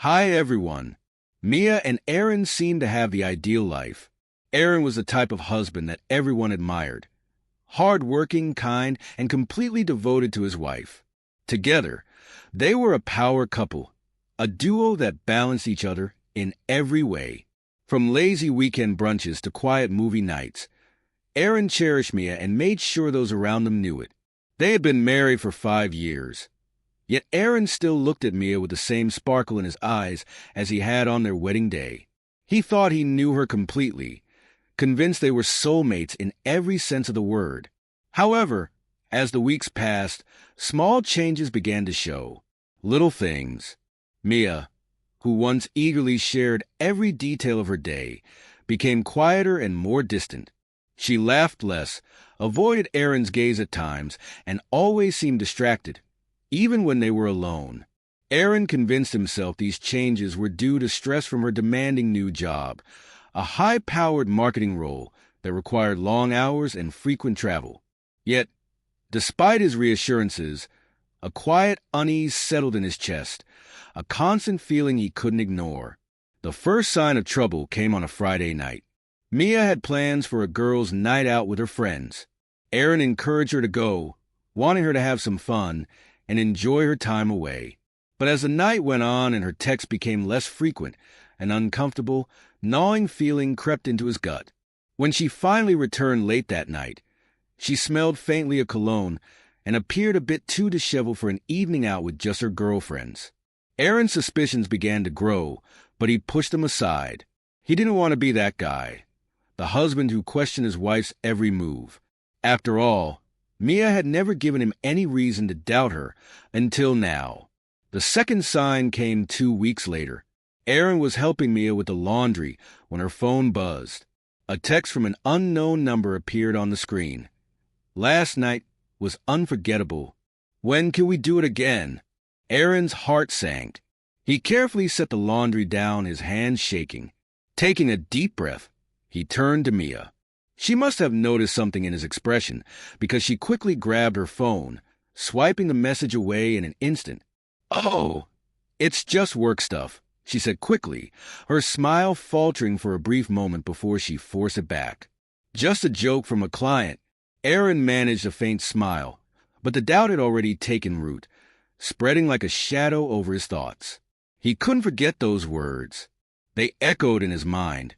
Hi, everyone. Mia and Aaron seemed to have the ideal life. Aaron was the type of husband that everyone admired. Hard-working, kind, and completely devoted to his wife. Together, they were a power couple, a duo that balanced each other in every way. From lazy weekend brunches to quiet movie nights, Aaron cherished Mia and made sure those around them knew it. They had been married for 5 years. Yet Aaron still looked at Mia with the same sparkle in his eyes as he had on their wedding day. He thought he knew her completely, convinced they were soulmates in every sense of the word. However, as the weeks passed, small changes began to show. Little things. Mia, who once eagerly shared every detail of her day, became quieter and more distant. She laughed less, avoided Aaron's gaze at times, and always seemed distracted, even when they were alone. Aaron convinced himself these changes were due to stress from her demanding new job, a high-powered marketing role that required long hours and frequent travel. Yet, despite his reassurances, a quiet unease settled in his chest, a constant feeling he couldn't ignore. The first sign of trouble came on a Friday night. Mia had plans for a girls' night out with her friends. Aaron encouraged her to go, wanting her to have some fun and enjoy her time away. But as the night went on and her texts became less frequent, an uncomfortable, gnawing feeling crept into his gut. When she finally returned late that night, she smelled faintly of cologne and appeared a bit too disheveled for an evening out with just her girlfriends. Aaron's suspicions began to grow, but he pushed them aside. He didn't want to be that guy, the husband who questioned his wife's every move. After all, Mia had never given him any reason to doubt her until now. The second sign came 2 weeks later. Aaron was helping Mia with the laundry when her phone buzzed. A text from an unknown number appeared on the screen. Last night was unforgettable. When can we do it again? Aaron's heart sank. He carefully set the laundry down, his hands shaking. Taking a deep breath, he turned to Mia. She must have noticed something in his expression, because she quickly grabbed her phone, swiping the message away in an instant. "Oh, it's just work stuff," she said quickly, her smile faltering for a brief moment before she forced it back. "Just a joke from a client." Aaron managed a faint smile, but the doubt had already taken root, spreading like a shadow over his thoughts. He couldn't forget those words. They echoed in his mind,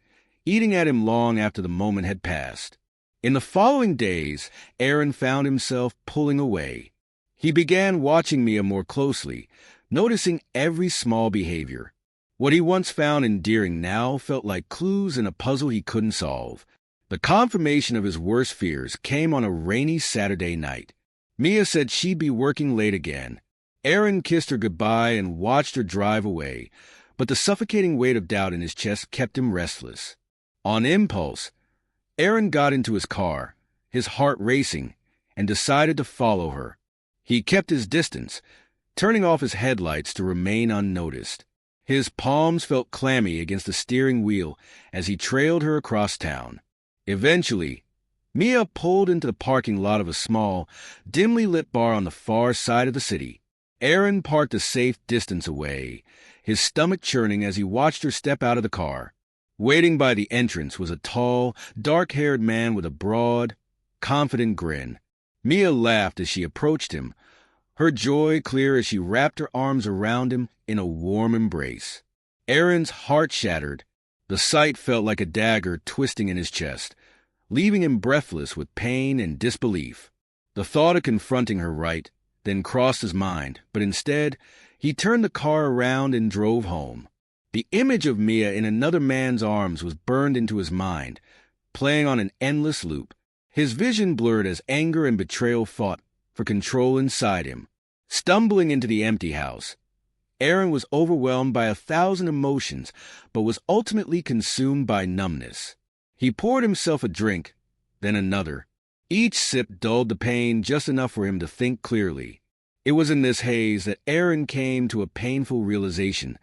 eating at him long after the moment had passed. In the following days, Aaron found himself pulling away. He began watching Mia more closely, noticing every small behavior. What he once found endearing now felt like clues in a puzzle he couldn't solve. The confirmation of his worst fears came on a rainy Saturday night. Mia said she'd be working late again. Aaron kissed her goodbye and watched her drive away, but the suffocating weight of doubt in his chest kept him restless. On impulse, Aaron got into his car, his heart racing, and decided to follow her. He kept his distance, turning off his headlights to remain unnoticed. His palms felt clammy against the steering wheel as he trailed her across town. Eventually, Mia pulled into the parking lot of a small, dimly lit bar on the far side of the city. Aaron parked a safe distance away, his stomach churning as he watched her step out of the car. Waiting by the entrance was a tall, dark-haired man with a broad, confident grin. Mia laughed as she approached him, her joy clear as she wrapped her arms around him in a warm embrace. Aaron's heart shattered. The sight felt like a dagger twisting in his chest, leaving him breathless with pain and disbelief. The thought of confronting her then crossed his mind, but instead, he turned the car around and drove home. The image of Mia in another man's arms was burned into his mind, playing on an endless loop. His vision blurred as anger and betrayal fought for control inside him. Stumbling into the empty house, Aaron was overwhelmed by 1,000 emotions, but was ultimately consumed by numbness. He poured himself a drink, then another. Each sip dulled the pain just enough for him to think clearly. It was in this haze that Aaron came to a painful realization.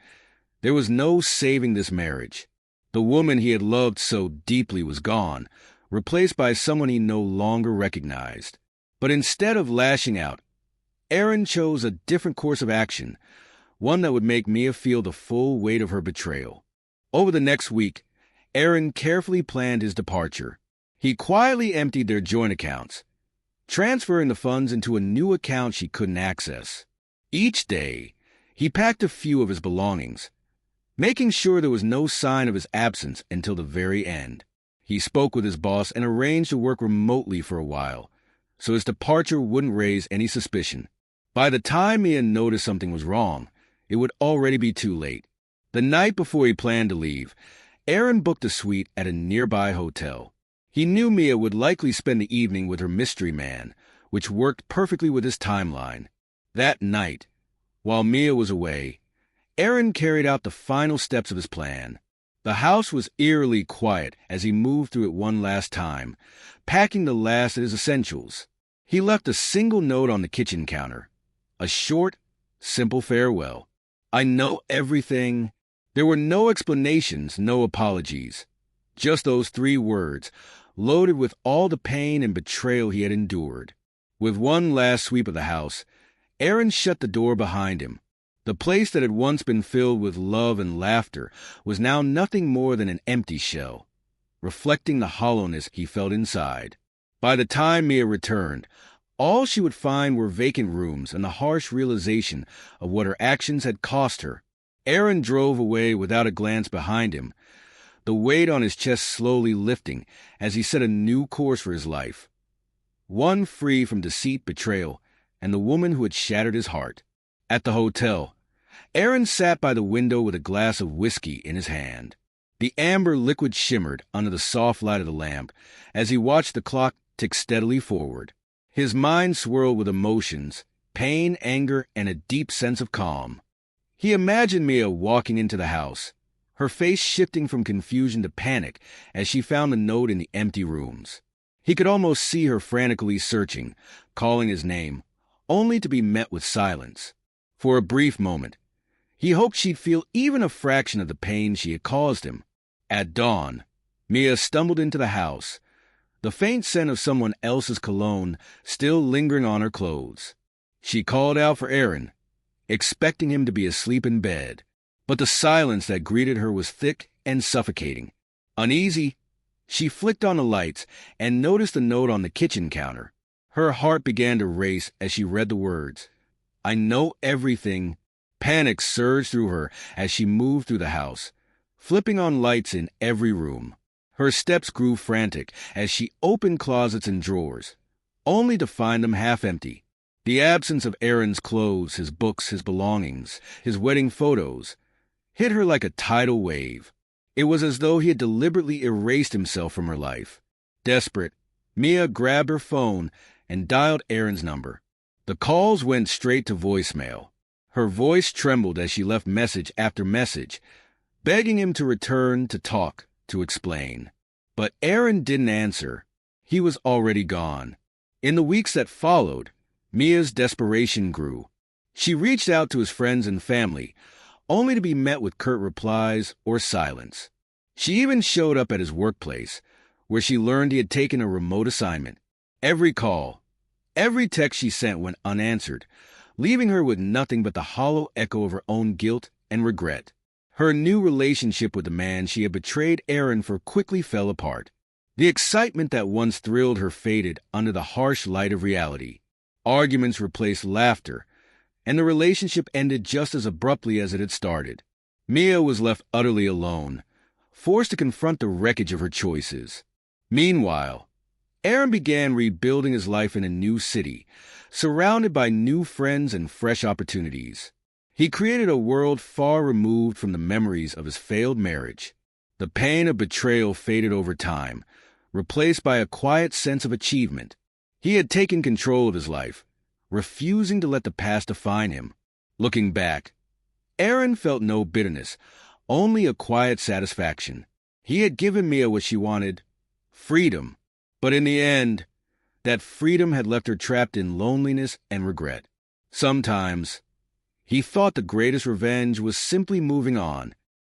There was no saving this marriage. The woman he had loved so deeply was gone, replaced by someone he no longer recognized. But instead of lashing out, Aaron chose a different course of action, one that would make Mia feel the full weight of her betrayal. Over the next week, Aaron carefully planned his departure. He quietly emptied their joint accounts, transferring the funds into a new account she couldn't access. Each day, he packed a few of his belongings, making sure there was no sign of his absence until the very end. He spoke with his boss and arranged to work remotely for a while, so his departure wouldn't raise any suspicion. By the time Mia noticed something was wrong, it would already be too late. The night before he planned to leave, Aaron booked a suite at a nearby hotel. He knew Mia would likely spend the evening with her mystery man, which worked perfectly with his timeline. That night, while Mia was away, Aaron carried out the final steps of his plan. The house was eerily quiet as he moved through it one last time, packing the last of his essentials. He left a single note on the kitchen counter, a short, simple farewell. "I know everything." There were no explanations, no apologies. Just those 3 words, loaded with all the pain and betrayal he had endured. With one last sweep of the house, Aaron shut the door behind him. The place that had once been filled with love and laughter was now nothing more than an empty shell, reflecting the hollowness he felt inside. By the time Mia returned, all she would find were vacant rooms and the harsh realization of what her actions had cost her. Aaron drove away without a glance behind him, the weight on his chest slowly lifting as he set a new course for his life, one free from deceit, betrayal, and the woman who had shattered his heart. At the hotel, Aaron sat by the window with a glass of whiskey in his hand. The amber liquid shimmered under the soft light of the lamp as he watched the clock tick steadily forward. His mind swirled with emotions, pain, anger, and a deep sense of calm. He imagined Mia walking into the house, her face shifting from confusion to panic as she found the note in the empty rooms. He could almost see her frantically searching, calling his name, only to be met with silence. For a brief moment, he hoped she'd feel even a fraction of the pain she had caused him. At dawn, Mia stumbled into the house, the faint scent of someone else's cologne still lingering on her clothes. She called out for Aaron, expecting him to be asleep in bed, but the silence that greeted her was thick and suffocating. Uneasy, she flicked on the lights and noticed the note on the kitchen counter. Her heart began to race as she read the words, "I know everything." Panic surged through her as she moved through the house, flipping on lights in every room. Her steps grew frantic as she opened closets and drawers, only to find them half empty. The absence of Aaron's clothes, his books, his belongings, his wedding photos, hit her like a tidal wave. It was as though he had deliberately erased himself from her life. Desperate, Mia grabbed her phone and dialed Aaron's number. The calls went straight to voicemail. Her voice trembled as she left message after message, begging him to return, to talk, to explain. But Aaron didn't answer. He was already gone. In the weeks that followed, Mia's desperation grew. She reached out to his friends and family, only to be met with curt replies or silence. She even showed up at his workplace, where she learned he had taken a remote assignment. Every call, every text she sent went unanswered, leaving her with nothing but the hollow echo of her own guilt and regret. Her new relationship with the man she had betrayed Aaron for quickly fell apart. The excitement that once thrilled her faded under the harsh light of reality. Arguments replaced laughter, and the relationship ended just as abruptly as it had started. Mia was left utterly alone, forced to confront the wreckage of her choices. Meanwhile, Aaron began rebuilding his life in a new city, surrounded by new friends and fresh opportunities. He created a world far removed from the memories of his failed marriage. The pain of betrayal faded over time, replaced by a quiet sense of achievement. He had taken control of his life, refusing to let the past define him. Looking back, Aaron felt no bitterness, only a quiet satisfaction. He had given Mia what she wanted, freedom. But in the end, that freedom had left her trapped in loneliness and regret. Sometimes, he thought the greatest revenge was simply moving on,